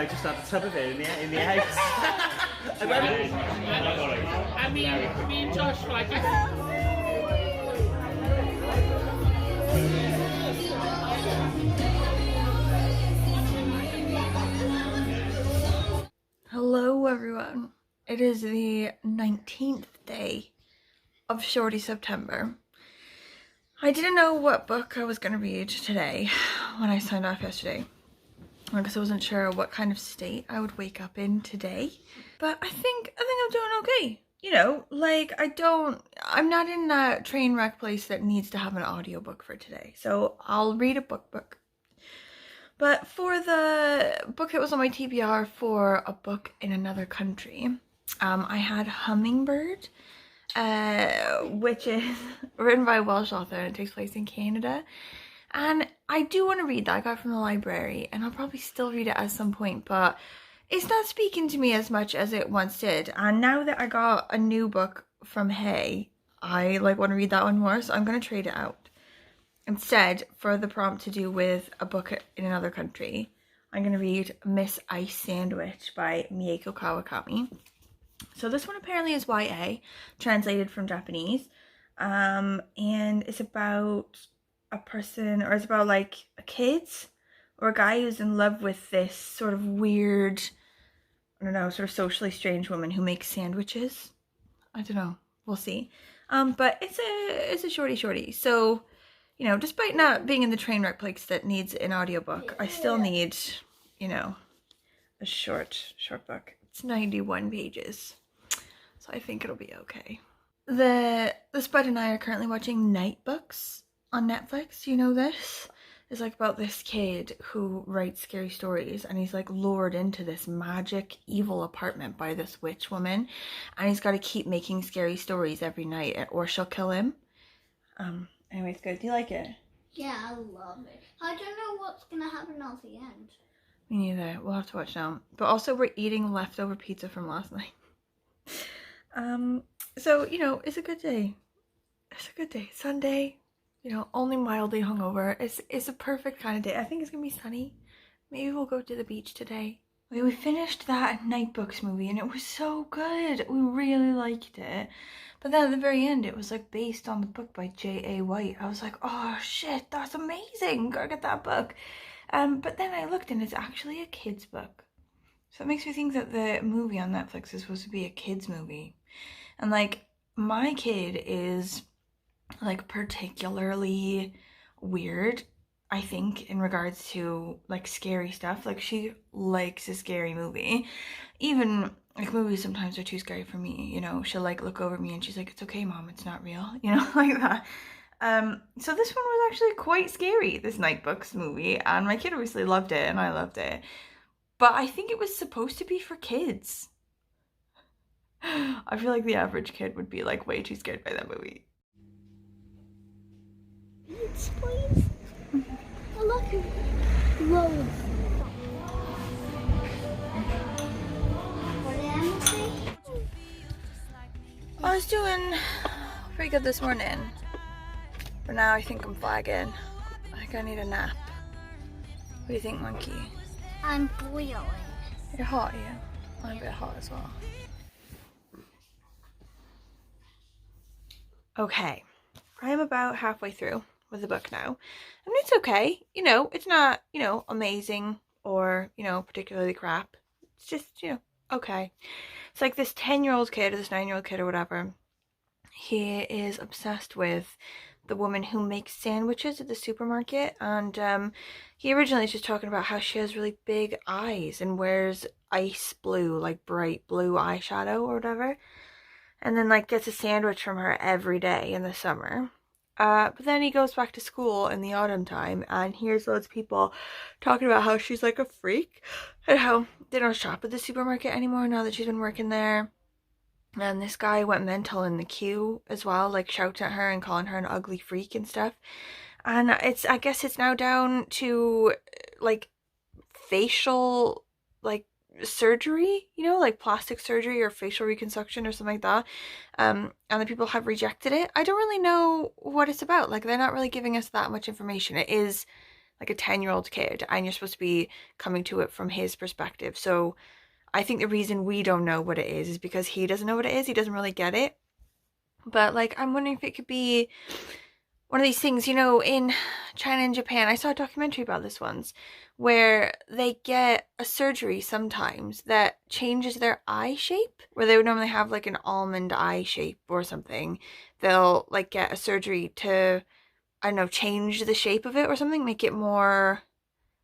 just had a tub of it in the house. I mean, me and Josh like Hello everyone. It is the 19th day of Shorty September. I didn't know what book I was going to read today when I signed off yesterday, because I wasn't sure what kind of state I would wake up in today. But I think I'm doing okay. You know, like I'm not in that train wreck place that needs to have an audiobook for today. So I'll read a book. But for the book that was on my TBR for a book in another country, I had Hummingbird, which is written by a Welsh author and it takes place in Canada. And I do want to read that. I got it from the library and I'll probably still read it at some point, but it's not speaking to me as much as it once did. And now that I got a new book from Hay, I want to read that one more, so I'm going to trade it out. Instead, for the prompt to do with a book in another country, I'm going to read Miss Ice Sandwich by Mieko Kawakami. So this one apparently is YA, translated from Japanese, and it's about a person, or it's about like a kid or a guy who's in love with this sort of weird, I don't know, sort of socially strange woman who makes sandwiches. I don't know, we'll see. But it's a shorty. So, you know, despite not being in the train wreck place that needs an audiobook, I still need, you know, a short book. It's 91 pages, so I think it'll be okay. The Spud and I are currently watching Night Books on Netflix. You know this? It's like about this kid who writes scary stories, and he's like lured into this magic evil apartment by this witch woman, and he's got to keep making scary stories every night or she'll kill him. Anyway, it's good. Do you like it? Yeah, I love it. I don't know what's going to happen at the end. Me neither. We'll have to watch now. But also, we're eating leftover pizza from last night. So, you know, it's a good day. It's a good day. Sunday, you know, only mildly hungover. It's a perfect kind of day. I think it's going to be sunny. Maybe we'll go to the beach today. We finished that Night Books movie and it was so good. We really liked it. But then at the very end, it was like based on the book by J.A. White. I was like, oh shit, that's amazing. Gotta get that book. But then I looked and it's actually a kid's book. So it makes me think that the movie on Netflix is supposed to be a kid's movie. And like, my kid is like particularly weird, I think, in regards to like scary stuff. Like, she likes a scary movie. Even like movies sometimes are too scary for me, you know. She'll like look over at me and she's like, it's okay mom, it's not real, you know, like that. So this one was actually quite scary, this Night Books movie, and my kid obviously loved it and I loved it. But I think it was supposed to be for kids. I feel like the average kid would be like way too scared by that movie. Beats, please. I like it. Loads. What did Emma say? I was doing pretty good this morning, but now I think I'm flagging. I think I need a nap. What do you think, monkey? I'm boiling. You're hot, yeah? I'm a bit hot as well. Okay, I am about halfway through with the book now, and it's okay. You know, it's not, you know, amazing or, you know, particularly crap. It's just, you know, okay. It's like this 10-year-old kid or this 9-year-old kid or whatever. He is obsessed with the woman who makes sandwiches at the supermarket, and he originally is just talking about how she has really big eyes and wears ice blue, like bright blue eyeshadow or whatever, and then like gets a sandwich from her every day in the summer. But then he goes back to school in the autumn time and hears loads of people talking about how she's like a freak and how they don't shop at the supermarket anymore now that she's been working there. And this guy went mental in the queue as well, like shouting at her and calling her an ugly freak and stuff. And I guess it's now down to like facial like surgery, you know, like plastic surgery or facial reconstruction or something like that. And the people have rejected it. I don't really know what it's about. Like, they're not really giving us that much information. It is like a 10-year-old kid, and you're supposed to be coming to it from his perspective. So I think the reason we don't know what it is because he doesn't know what it is. He doesn't really get it. But like, I'm wondering if it could be one of these things, you know, in China and Japan. I saw a documentary about this once, where they get a surgery sometimes that changes their eye shape, where they would normally have like an almond eye shape or something. They'll like get a surgery to, I don't know, change the shape of it or something, make it more,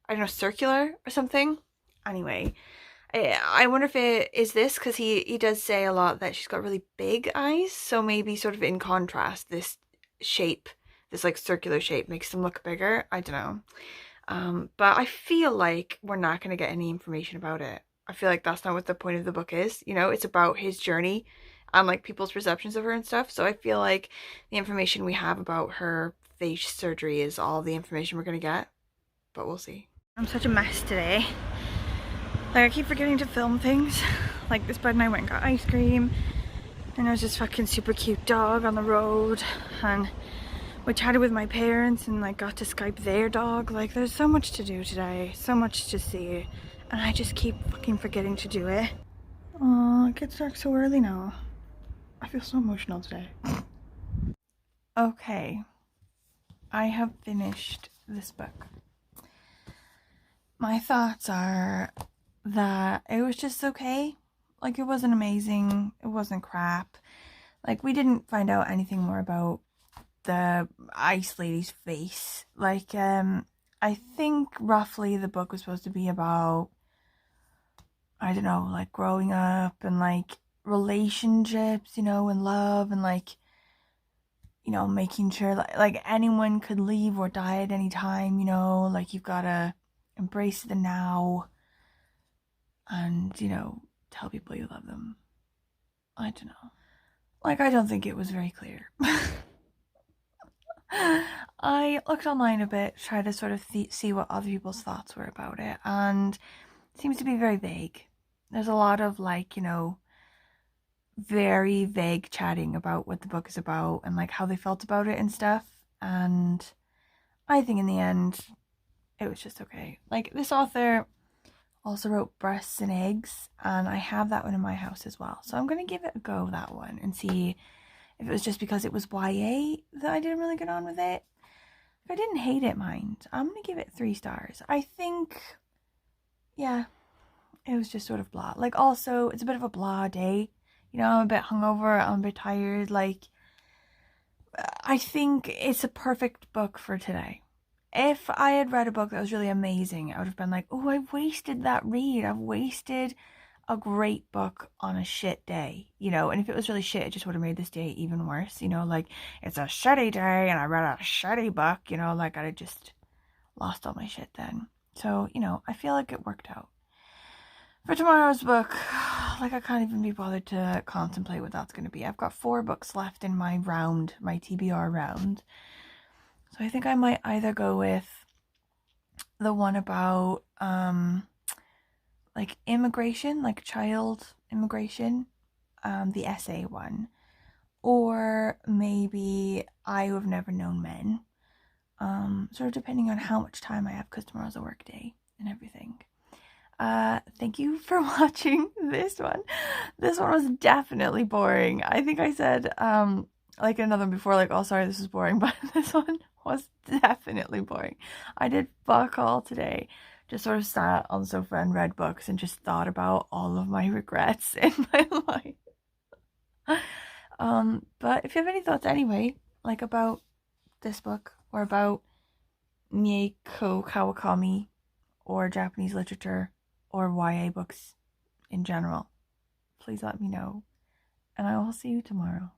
I don't know, circular or something. Anyway, I wonder if it is this, because he does say a lot that she's got really big eyes, so maybe sort of in contrast, this shape, this like circular shape makes them look bigger. I don't know. But I feel like we're not going to get any information about it. I feel like that's not what the point of the book is. You know, it's about his journey and like people's perceptions of her and stuff. So I feel like the information we have about her face surgery is all the information we're going to get. But we'll see. I'm such a mess today. Like, I keep forgetting to film things. Like, this bud and I went and got ice cream, and there's this fucking super cute dog on the road, and we chatted with my parents and like got to Skype their dog. Like, there's so much to do today, so much to see, and I just keep fucking forgetting to do it. Oh, it gets dark so early now. I feel so emotional today. Okay, I have finished this book. My thoughts are that it was just okay. Like, it wasn't amazing, it wasn't crap. Like, we didn't find out anything more about the ice lady's face. Like, I think roughly the book was supposed to be about, I don't know, like growing up and like relationships, you know, and love, and like, you know, making sure like anyone could leave or die at any time, you know, like you've gotta embrace the now and, you know, tell people you love them. I don't know. Like, I don't think it was very clear. I looked online a bit, tried to sort of see what other people's thoughts were about it, and it seems to be very vague. There's a lot of, like, you know, very vague chatting about what the book is about and like how they felt about it and stuff. And I think in the end, it was just okay. Like, this author also wrote Breasts and Eggs, and I have that one in my house as well. So I'm going to give it a go, that one, and see if it was just because it was YA that I didn't really get on with it. I didn't hate it, mind. I'm going to give it 3 stars. I think, yeah, it was just sort of blah. Like, also, it's a bit of a blah day. You know, I'm a bit hungover, I'm a bit tired. Like, I think it's a perfect book for today. If I had read a book that was really amazing, I would have been like, oh, I wasted that read. I've wasted a great book on a shit day, you know. And if it was really shit, it just would have made this day even worse, you know. Like, it's a shitty day and I read a shitty book, you know. Like, I'd have just lost all my shit then. So, you know, I feel like it worked out. For tomorrow's book, like, I can't even be bothered to contemplate what that's going to be. I've got 4 books left in my round, my TBR round. So I think I might either go with the one about, like, immigration, like child immigration, the essay one. Or maybe I Who Have Never Known Men. Sort of depending on how much time I have, because tomorrow's a work day and everything. Thank you for watching this one. This one was definitely boring. I think I said, like another before, like, oh, sorry, this is boring, but this one was definitely boring. I did fuck all today. Just sort of sat on the sofa and read books and just thought about all of my regrets in my life. But if you have any thoughts anyway, like about this book or about Mieko Kawakami or Japanese literature or YA books in general, please let me know. And I will see you tomorrow.